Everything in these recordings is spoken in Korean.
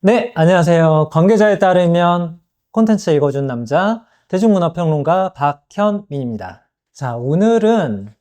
네, 안녕하세요. 관계자에 따르면 콘텐츠 읽어준 남자, 대중문화평론가 박현민입니다. 자, 오늘은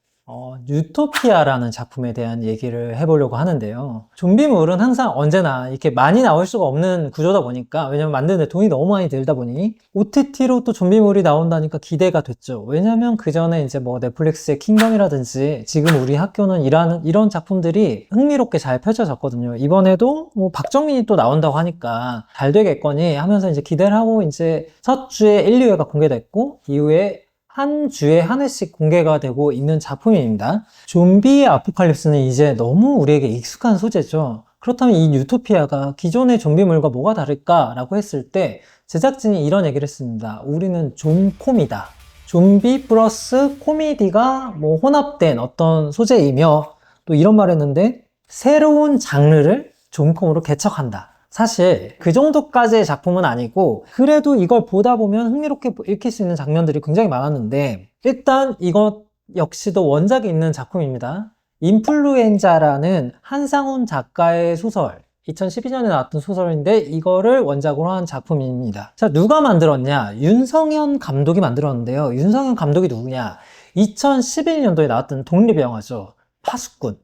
유토피아라는 작품에 대한 얘기를 해보려고 하는데요. 좀비물은 항상 언제나 이렇게 많이 나올 수가 없는 구조다 보니까, 왜냐면 만드는데 돈이 너무 많이 들다 보니 OTT로 또 좀비물이 나온다니까 기대가 됐죠. 왜냐면 그 전에 이제 뭐 넷플릭스의 킹덤이라든지 지금 우리 학교는 이런 작품들이 흥미롭게 잘 펼쳐졌거든요. 이번에도 뭐 박정민이 또 나온다고 하니까 잘 되겠거니 하면서 이제 기대를 하고 이제 첫 주에 1, 2회가 공개됐고 이후에 한 주에 한 회씩 공개가 되고 있는 작품입니다. 좀비 아포칼립스는 이제 너무 우리에게 익숙한 소재죠. 그렇다면 이 유토피아가 기존의 좀비물과 뭐가 다를까라고 했을 때 제작진이 이런 얘기를 했습니다. 우리는 좀콤이다. 좀비 플러스 코미디가 뭐 혼합된 어떤 소재이며 또 이런 말 했는데 새로운 장르를 좀콤으로 개척한다. 사실 그 정도까지의 작품은 아니고 그래도 이걸 보다 보면 흥미롭게 읽힐 수 있는 장면들이 굉장히 많았는데 일단 이것 역시도 원작이 있는 작품입니다. 인플루엔자라는 한상훈 작가의 소설 2012년에 나왔던 소설인데 이거를 원작으로 한 작품입니다. 자, 누가 만들었냐? 윤성현 감독이 만들었는데요. 윤성현 감독이 누구냐? 2011년도에 나왔던 독립영화죠. 파수꾼.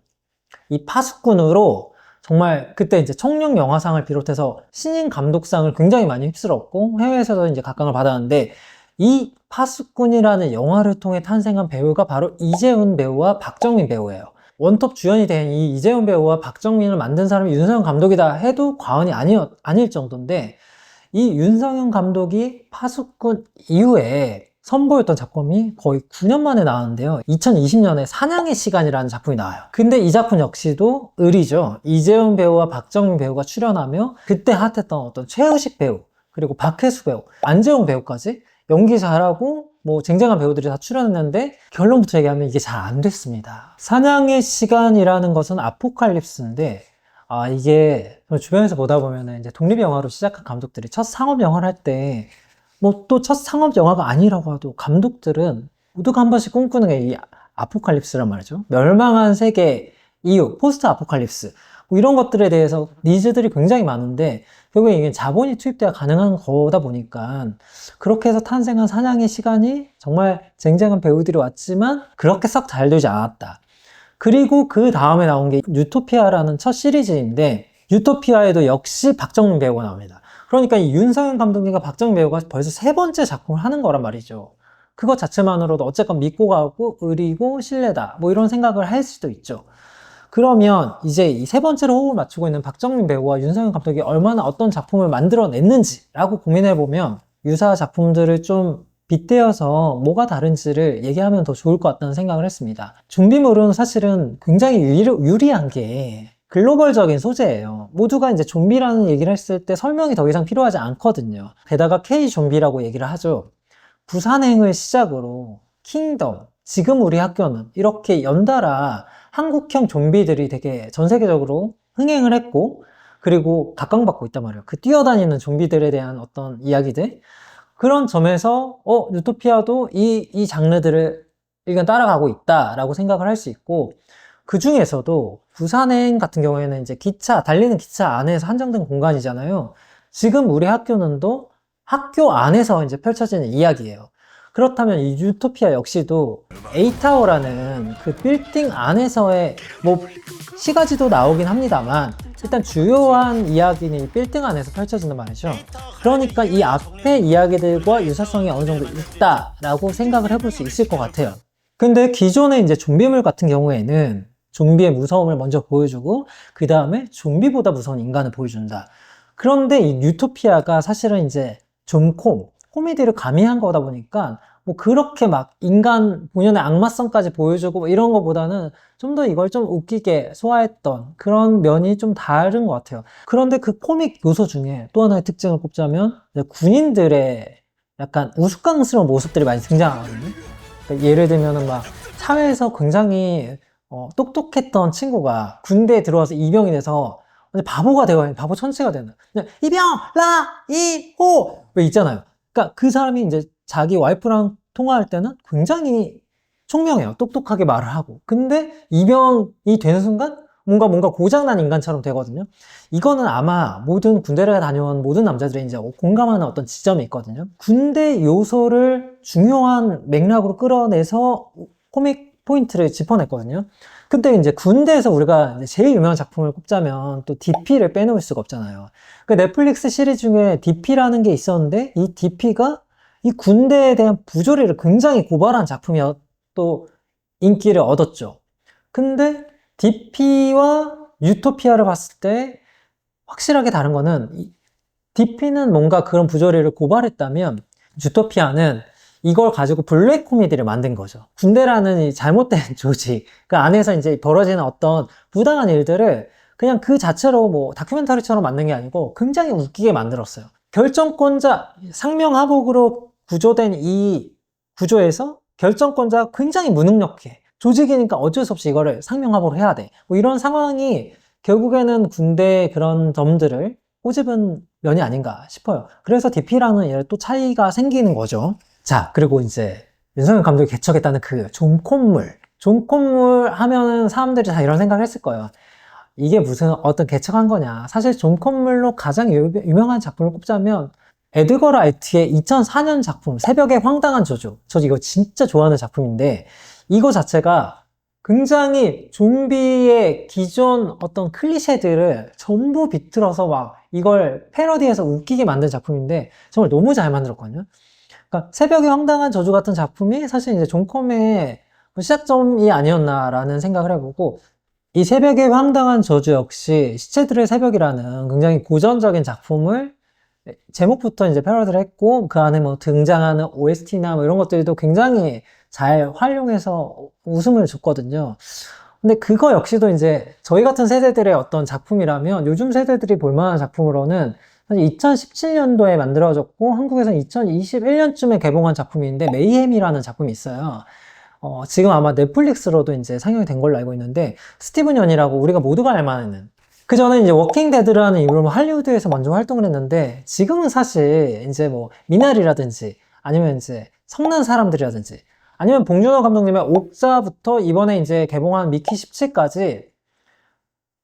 이 파수꾼으로 정말 그때 이제 청룡 영화상을 비롯해서 신인 감독상을 굉장히 많이 휩쓸었고 해외에서도 이제 각광을 받았는데 이 파수꾼이라는 영화를 통해 탄생한 배우가 바로 이재훈 배우와 박정민 배우예요. 원톱 주연이 된 이 이재훈 배우와 박정민을 만든 사람이 윤성현 감독이다 해도 과언이 아닐 정도인데 이 윤성현 감독이 파수꾼 이후에 선보였던 작품이 거의 9년 만에 나왔는데요. 2020년에 사냥의 시간이라는 작품이 나와요. 근데 이 작품 역시도 을이죠. 이재훈 배우와 박정민 배우가 출연하며 그때 핫했던 어떤 최우식 배우 그리고 박혜수 배우, 안재홍 배우까지 연기 잘하고 뭐 쟁쟁한 배우들이 다 출연했는데 결론부터 얘기하면 이게 잘 안 됐습니다. 사냥의 시간이라는 것은 아포칼립스인데 이게 주변에서 보다 보면은 이제 독립영화로 시작한 감독들이 첫 상업영화를 할 때 뭐 또 첫 상업영화가 아니라고 해도 감독들은 모두가 한 번씩 꿈꾸는 게 이 아포칼립스란 말이죠. 멸망한 세계 이후, 포스트 아포칼립스 뭐 이런 것들에 대해서 니즈들이 굉장히 많은데 결국에 이게 자본이 투입돼야 가능한 거다 보니까 그렇게 해서 탄생한 사냥의 시간이 정말 쟁쟁한 배우들이 왔지만 그렇게 썩 잘 되지 않았다. 그리고 그 다음에 나온 게 유토피아라는 첫 시리즈인데 유토피아에도 역시 박정민 배우가 나옵니다. 그러니까 이 윤성현 감독님과 박정민 배우가 벌써 세 번째 작품을 하는 거란 말이죠. 그것 자체만으로도 어쨌건 믿고 가고 의리고 신뢰다 뭐 이런 생각을 할 수도 있죠. 그러면 이제 이 세 번째로 호흡을 맞추고 있는 박정민 배우와 윤성현 감독이 얼마나 어떤 작품을 만들어냈는지라고 고민해보면 유사 작품들을 좀 빗대어서 뭐가 다른지를 얘기하면 더 좋을 것 같다는 생각을 했습니다. 좀비물은 사실은 굉장히 유리한 게 글로벌적인 소재예요. 모두가 이제 좀비라는 얘기를 했을 때 설명이 더 이상 필요하지 않거든요. 게다가 K-좀비라고 얘기를 하죠. 부산행을 시작으로 킹덤, 지금 우리 학교는 이렇게 연달아 한국형 좀비들이 되게 전 세계적으로 흥행을 했고 그리고 각광받고 있단 말이에요. 그 뛰어다니는 좀비들에 대한 어떤 이야기들 그런 점에서 유토피아도 이 장르들을 일단 따라가고 있다라고 생각을 할 수 있고 그 중에서도 부산행 같은 경우에는 이제 달리는 기차 안에서 한정된 공간이잖아요. 지금 우리 학교는도 학교 안에서 이제 펼쳐지는 이야기예요. 그렇다면 이 유토피아 역시도 A타워라는 그 빌딩 안에서의 뭐 시가지도 나오긴 합니다만 일단 주요한 이야기는 이 빌딩 안에서 펼쳐진단 말이죠. 그러니까 이 앞에 이야기들과 유사성이 어느 정도 있다라고 생각을 해볼 수 있을 것 같아요. 근데 기존의 이제 좀비물 같은 경우에는 좀비의 무서움을 먼저 보여주고 그 다음에 좀비보다 무서운 인간을 보여준다. 그런데 이 유토피아가 사실은 이제 코미디를 가미한 거다 보니까 뭐 그렇게 막 인간 본연의 악마성까지 보여주고 뭐 이런 거보다는 좀 더 이걸 좀 웃기게 소화했던 그런 면이 좀 다른 것 같아요. 그런데 그 코믹 요소 중에 또 하나의 특징을 꼽자면 군인들의 약간 우스꽝스러운 모습들이 많이 등장하거든요. 그러니까 예를 들면은 막 사회에서 굉장히 똑똑했던 친구가 군대에 들어와서 이병이 돼서 바보가 되고 바보 천치가 되는 그냥 이병 라 이호 왜 있잖아요. 그러니까 그 사람이 이제 자기 와이프랑 통화할 때는 굉장히 총명해요. 똑똑하게 말을 하고. 근데 이병이 되는 순간 뭔가 고장난 인간처럼 되거든요. 이거는 아마 모든 군대를 다녀온 모든 남자들이 이제 공감하는 어떤 지점이 있거든요. 군대 요소를 중요한 맥락으로 끌어내서 코믹 포인트를 짚어냈거든요. 근데 이제 군대에서 우리가 이제 제일 유명한 작품을 꼽자면 또 DP를 빼놓을 수가 없잖아요. 그 넷플릭스 시리즈 중에 DP라는 게 있었는데 이 DP가 이 군대에 대한 부조리를 굉장히 고발한 작품이었 또 인기를 얻었죠. 근데 DP와 유토피아를 봤을 때 확실하게 다른 거는 DP는 뭔가 그런 부조리를 고발했다면 유토피아는 이걸 가지고 블랙 코미디를 만든 거죠. 군대라는 이 잘못된 조직, 그 안에서 이제 벌어지는 어떤 부당한 일들을 그냥 그 자체로 뭐 다큐멘터리처럼 만든 게 아니고 굉장히 웃기게 만들었어요. 결정권자, 상명하복으로 구조된 이 구조에서 결정권자가 굉장히 무능력해. 조직이니까 어쩔 수 없이 이거를 상명하복을 해야 돼. 뭐 이런 상황이 결국에는 군대의 그런 점들을 꼬집은 면이 아닌가 싶어요. 그래서 DP랑은 또 차이가 생기는 거죠. 자, 그리고 이제 윤석열 감독이 개척했다는 그 존 콧물. 존 콧물 하면은 사람들이 다 이런 생각을 했을 거예요. 이게 무슨 어떤 개척한 거냐. 사실 존 콧물로 가장 유명한 작품을 꼽자면 에드거 라이트의 2004년 작품 새벽의 황당한 저주. 저 이거 진짜 좋아하는 작품인데 이거 자체가 굉장히 좀비의 기존 어떤 클리셰들을 전부 비틀어서 막 이걸 패러디해서 웃기게 만든 작품인데 정말 너무 잘 만들었거든요. 그러니까 새벽의 황당한 저주 같은 작품이 사실 이제 존컴의 시작점이 아니었나라는 생각을 해보고 이 새벽의 황당한 저주 역시 시체들의 새벽이라는 굉장히 고전적인 작품을 제목부터 이제 패러디를 했고 그 안에 뭐 등장하는 OST나 뭐 이런 것들도 굉장히 잘 활용해서 웃음을 줬거든요. 근데 그거 역시도 이제 저희 같은 세대들의 어떤 작품이라면 요즘 세대들이 볼만한 작품으로는 사실 2017년도에 만들어졌고 한국에서는 2021년쯤에 개봉한 작품인데 메이햄이라는 작품이 있어요. 지금 아마 넷플릭스로도 이제 상영이 된 걸로 알고 있는데 스티븐 연이라고 우리가 모두가 알만한 그 전에 이제 워킹 데드라는 이름으로 할리우드에서 먼저 활동을 했는데 지금은 사실 이제 뭐 미나리라든지 아니면 이제 성난 사람들이라든지 아니면 봉준호 감독님의 옥자부터 이번에 이제 개봉한 미키 17까지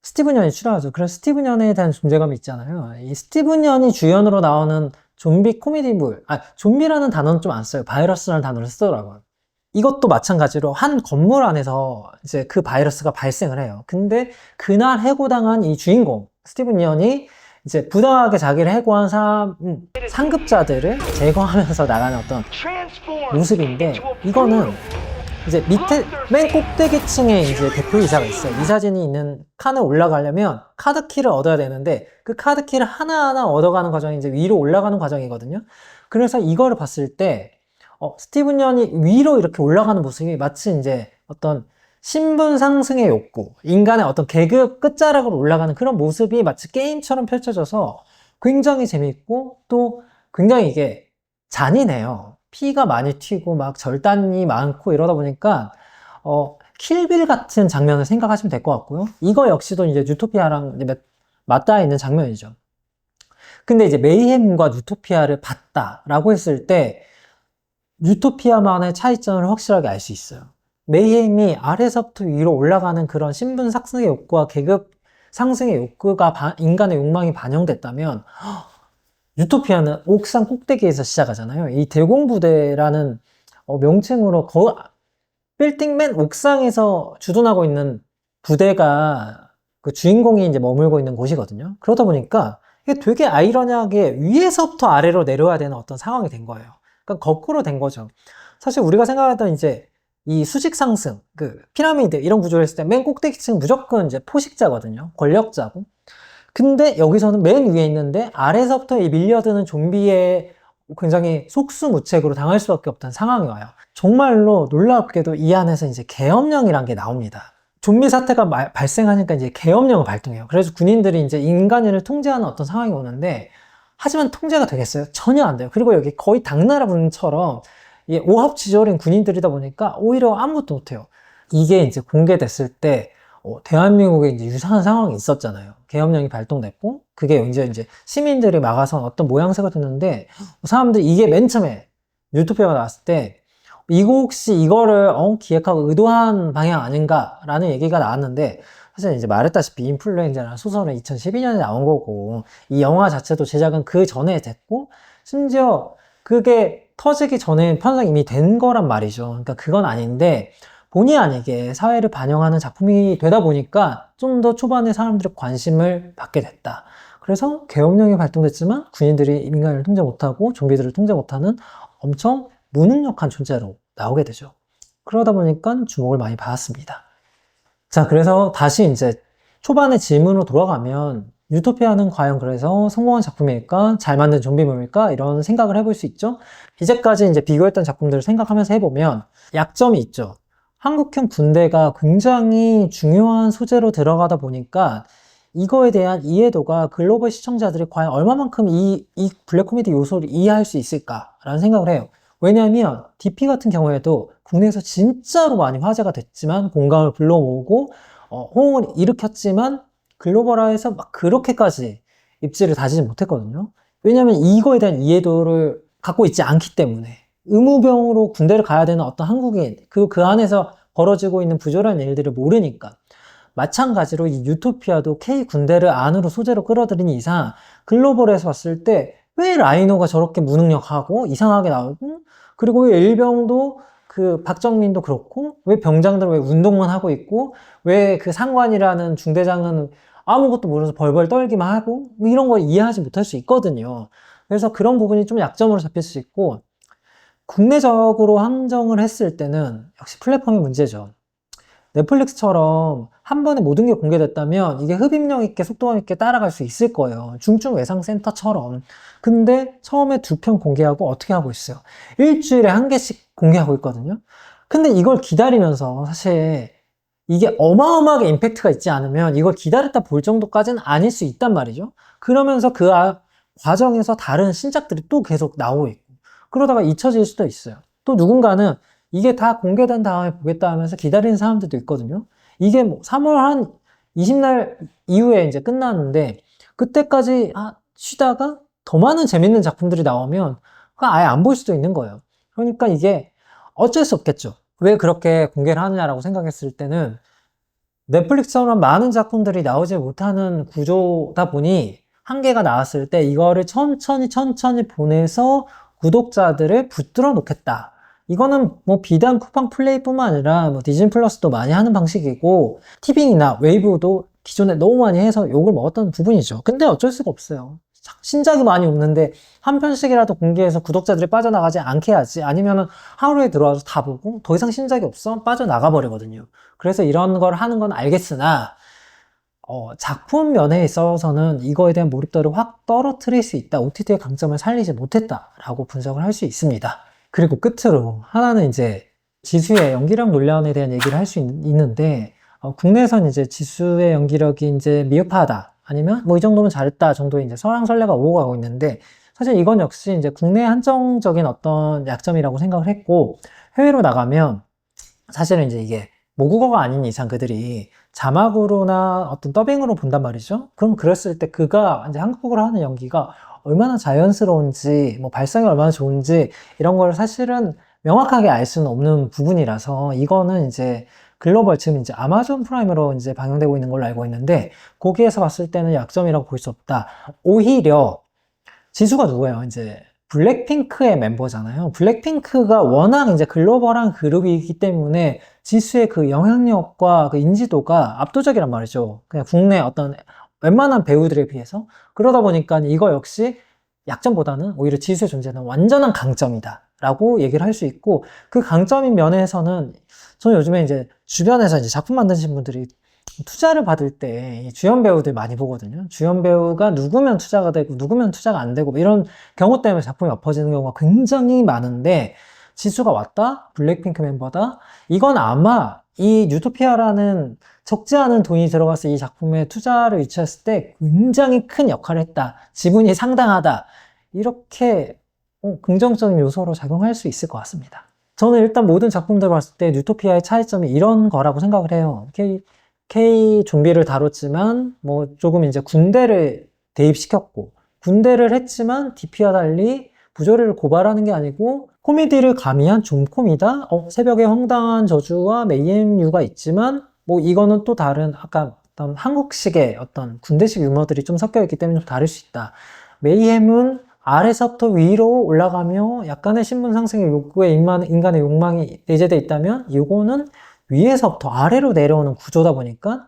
스티븐 연이 출연하죠. 그래서 스티븐 연에 대한 존재감이 있잖아요. 이 스티븐 연이 주연으로 나오는 좀비 코미디물, 좀비라는 단어는 좀 안 써요. 바이러스라는 단어를 쓰더라고요. 이것도 마찬가지로 한 건물 안에서 이제 그 바이러스가 발생을 해요. 근데 그날 해고당한 이 주인공, 스티븐 연이 이제 부당하게 자기를 해고한 상급자들을 제거하면서 나가는 어떤 모습인데 이거는 이제 밑에 맨 꼭대기층에 이제 대표이사가 있어요. 이사진이 있는 칸을 올라가려면 카드키를 얻어야 되는데 그 카드키를 하나하나 얻어가는 과정이 이제 위로 올라가는 과정이거든요. 그래서 이거를 봤을 때 스티븐 연이 위로 이렇게 올라가는 모습이 마치 이제 어떤 신분 상승의 욕구, 인간의 어떤 계급 끝자락으로 올라가는 그런 모습이 마치 게임처럼 펼쳐져서 굉장히 재밌고 또 굉장히 이게 잔인해요. 피가 많이 튀고 막 절단이 많고 이러다 보니까 킬빌 같은 장면을 생각하시면 될 것 같고요. 이거 역시도 이제 유토피아랑 맞닿아 있는 장면이죠. 근데 이제 메이햄과 유토피아를 봤다라고 했을 때 유토피아만의 차이점을 확실하게 알 수 있어요. 메이햄이 아래서부터 위로 올라가는 그런 신분 상승의 욕구와 계급 상승의 욕구가 인간의 욕망이 반영됐다면 유토피아는 옥상 꼭대기에서 시작하잖아요. 이 대공부대라는 명칭으로 빌딩 맨 옥상에서 주둔하고 있는 부대가 그 주인공이 이제 머물고 있는 곳이거든요. 그러다 보니까 이게 되게 아이러니하게 위에서부터 아래로 내려와야 되는 어떤 상황이 된 거예요. 그러니까 거꾸로 된 거죠. 사실 우리가 생각하던 이제 이 수직 상승, 그 피라미드 이런 구조를 했을 때 맨 꼭대기층은 무조건 이제 포식자거든요. 권력자고. 근데 여기서는 맨 위에 있는데 아래서부터 이 밀려드는 좀비에 굉장히 속수무책으로 당할 수밖에 없던 상황이 와요. 정말로 놀랍게도 이 안에서 이제 계엄령이란 게 나옵니다. 좀비 사태가 발생하니까 이제 계엄령을 발동해요. 그래서 군인들이 이제 인간을 통제하는 어떤 상황이 오는데 하지만 통제가 되겠어요? 전혀 안 돼요. 그리고 여기 거의 당나라 분처럼 오합지졸인 군인들이다 보니까 오히려 아무것도 못해요. 이게 이제 공개됐을 때 대한민국에 이제 유사한 상황이 있었잖아요. 계엄령이 발동됐고 그게 이제 시민들이 막아서 어떤 모양새가 됐는데 사람들이 이게 맨 처음에 유토피아가 나왔을 때 이거 혹시 이거를 기획하고 의도한 방향 아닌가라는 얘기가 나왔는데 사실 이제 말했다시피 인플루엔자라는 소설은 2012년에 나온 거고, 이 영화 자체도 제작은 그 전에 됐고, 심지어 그게 터지기 전에 편성이 이미 된 거란 말이죠. 그러니까 그건 아닌데, 본의 아니게 사회를 반영하는 작품이 되다 보니까 좀 더 초반에 사람들의 관심을 받게 됐다. 그래서 계엄령이 발동됐지만 군인들이 민간인을 통제 못하고 좀비들을 통제 못하는 엄청 무능력한 존재로 나오게 되죠. 그러다 보니까 주목을 많이 받았습니다. 자, 그래서 다시 이제 초반의 질문으로 돌아가면 유토피아는 과연 그래서 성공한 작품일까? 잘 만든 좀비물일까? 이런 생각을 해볼 수 있죠. 이제까지 이제 비교했던 작품들을 생각하면서 해보면 약점이 있죠. 한국형 군대가 굉장히 중요한 소재로 들어가다 보니까 이거에 대한 이해도가 글로벌 시청자들이 과연 얼마만큼 이 블랙 코미디 요소를 이해할 수 있을까라는 생각을 해요. 왜냐하면 DP 같은 경우에도 국내에서 진짜로 많이 화제가 됐지만 공감을 불러모으고 호응을 일으켰지만 글로벌화해서 막 그렇게까지 입지를 다지지 못했거든요. 왜냐하면 이거에 대한 이해도를 갖고 있지 않기 때문에 의무병으로 군대를 가야 되는 어떤 한국인 그 안에서 벌어지고 있는 부조리한 일들을 모르니까 마찬가지로 이 유토피아도 K 군대를 안으로 소재로 끌어들인 이상 글로벌에서 봤을 때 왜 라이노가 저렇게 무능력하고 이상하게 나오고 그리고 왜 일병도 그 박정민도 그렇고 왜 병장들은 왜 운동만 하고 있고 왜 그 상관이라는 중대장은 아무것도 모르면서 벌벌 떨기만 하고 뭐 이런 걸 이해하지 못할 수 있거든요. 그래서 그런 부분이 좀 약점으로 잡힐 수 있고 국내적으로 한정을 했을 때는 역시 플랫폼이 문제죠. 넷플릭스처럼 한 번에 모든 게 공개됐다면 이게 흡입력 있게 속도감 있게 따라갈 수 있을 거예요. 중증 외상센터처럼. 근데 처음에 2편 공개하고 어떻게 하고 있어요? 일주일에 1개씩 공개하고 있거든요. 근데 이걸 기다리면서 사실 이게 어마어마하게 임팩트가 있지 않으면 이걸 기다렸다 볼 정도까지는 아닐 수 있단 말이죠. 그러면서 그 과정에서 다른 신작들이 또 계속 나오고 있고 그러다가 잊혀질 수도 있어요. 또 누군가는 이게 다 공개된 다음에 보겠다 하면서 기다리는 사람들도 있거든요. 이게 뭐 3월 한 20날 이후에 이제 끝났는데 그때까지 쉬다가 더 많은 재밌는 작품들이 나오면 그냥 아예 안 볼 수도 있는 거예요. 그러니까 이게 어쩔 수 없겠죠. 왜 그렇게 공개를 하느냐라고 생각했을 때는 넷플릭스처럼 많은 작품들이 나오지 못하는 구조다 보니 한 개가 나왔을 때 이거를 천천히 보내서 구독자들을 붙들어 놓겠다. 이거는 뭐 비단 쿠팡 플레이뿐만 아니라 뭐 디즈니 플러스도 많이 하는 방식이고 티빙이나 웨이브도 기존에 너무 많이 해서 욕을 먹었던 부분이죠. 근데 어쩔 수가 없어요. 신작이 많이 없는데 한 편씩이라도 공개해서 구독자들이 빠져나가지 않게 해야지. 아니면은 하루에 들어와서 다 보고 더 이상 신작이 없어 빠져나가 버리거든요. 그래서 이런 걸 하는 건 알겠으나 작품 면에 있어서는 이거에 대한 몰입도를 확 떨어뜨릴 수 있다. OTT의 강점을 살리지 못했다라고 분석을 할 수 있습니다. 그리고 끝으로 하나는 이제 지수의 연기력 논란에 대한 얘기를 할 수 있는데 국내에선 이제 지수의 연기력이 이제 미흡하다 아니면 뭐 이 정도면 잘했다 정도의 이제 설왕설래가 오고 가고 있는데 사실 이건 역시 이제 국내 한정적인 어떤 약점이라고 생각을 했고 해외로 나가면 사실은 이제 이게 모국어가 아닌 이상 그들이 자막으로나 어떤 더빙으로 본단 말이죠. 그럼 그랬을 때 그가 이제 한국어로 하는 연기가 얼마나 자연스러운지, 뭐 발성이 얼마나 좋은지 이런 걸 사실은 명확하게 알 수는 없는 부분이라서 이거는 이제 글로벌 지금 이제 아마존 프라임으로 이제 방영되고 있는 걸로 알고 있는데 거기에서 봤을 때는 약점이라고 볼 수 없다. 오히려 지수가 누구예요? 이제 블랙핑크의 멤버잖아요. 블랙핑크가 워낙 이제 글로벌한 그룹이기 때문에 지수의 그 영향력과 그 인지도가 압도적이란 말이죠. 그냥 국내 어떤 웬만한 배우들에 비해서. 그러다 보니까 이거 역시 약점보다는 오히려 지수의 존재는 완전한 강점이다 라고 얘기를 할 수 있고 그 강점인 면에서는 저는 요즘에 이제 주변에서 이제 작품 만드신 분들이 투자를 받을 때 주연 배우들 많이 보거든요. 주연 배우가 누구면 투자가 되고 누구면 투자가 안 되고 이런 경우 때문에 작품이 엎어지는 경우가 굉장히 많은데 지수가 왔다? 블랙핑크 멤버다? 이건 아마 이 유토피아라는 적지 않은 돈이 들어가서 이 작품에 투자를 유치했을 때 굉장히 큰 역할을 했다. 지분이 상당하다. 이렇게 긍정적인 요소로 작용할 수 있을 것 같습니다. 저는 일단 모든 작품들을 봤을 때 유토피아의 차이점이 이런 거라고 생각을 해요. K 좀비를 다뤘지만 뭐 조금 이제 군대를 대입시켰고 군대를 했지만 DP와 달리 부조리를 고발하는 게 아니고 코미디를 가미한 좀코미다? 새벽의 황당한 저주와 mayhem유가 있지만 뭐 이거는 또 다른 아까 어떤 한국식의 어떤 군대식 유머들이 좀 섞여 있기 때문에 좀 다를 수 있다. 메이햄은 아래서부터 위로 올라가며 약간의 신분 상승의 욕구에 인간의 욕망이 내재되어 있다면 이거는 위에서부터 아래로 내려오는 구조다 보니까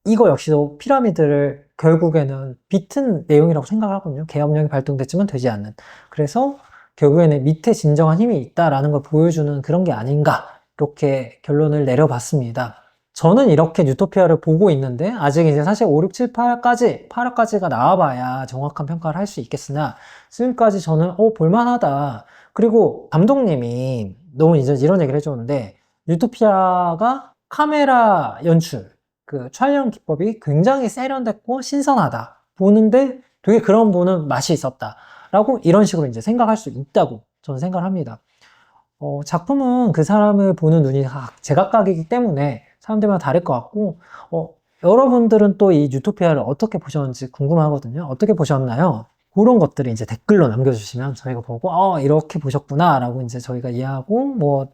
이거 역시도 피라미드를 결국에는 비튼 내용이라고 생각을 하거든요. 계엄령이 발동됐지만 되지 않는. 그래서 결국에는 밑에 진정한 힘이 있다라는 걸 보여주는 그런 게 아닌가 이렇게 결론을 내려봤습니다. 저는 이렇게 유토피아를 보고 있는데 아직 이제 사실 5, 6, 7, 8화까지가 나와봐야 정확한 평가를 할 수 있겠으나 지금까지 저는 볼만하다. 그리고 감독님이 너무 이제 이런 얘기를 해줬는데 유토피아가 카메라 연출 그 촬영 기법이 굉장히 세련됐고 신선하다. 보는데 되게 그런 보는 맛이 있었다. 라고 이런 식으로 이제 생각할 수 있다고 저는 생각을 합니다. 작품은 그 사람을 보는 눈이 제각각이기 때문에 사람들마다 다를 것 같고, 여러분들은 또 이 유토피아를 어떻게 보셨는지 궁금하거든요. 어떻게 보셨나요? 그런 것들을 이제 댓글로 남겨주시면 저희가 보고, 이렇게 보셨구나. 라고 이제 저희가 이해하고, 뭐,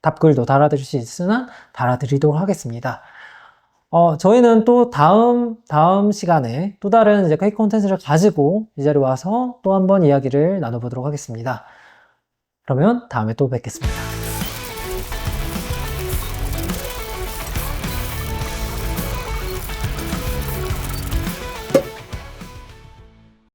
답글도 달아드릴 수 있으나 달아드리도록 하겠습니다. 저희는 또 다음 시간에 또 다른 이제 K 콘텐츠를 가지고 이 자리에 와서 또 한번 이야기를 나눠보도록 하겠습니다. 그러면 다음에 또 뵙겠습니다.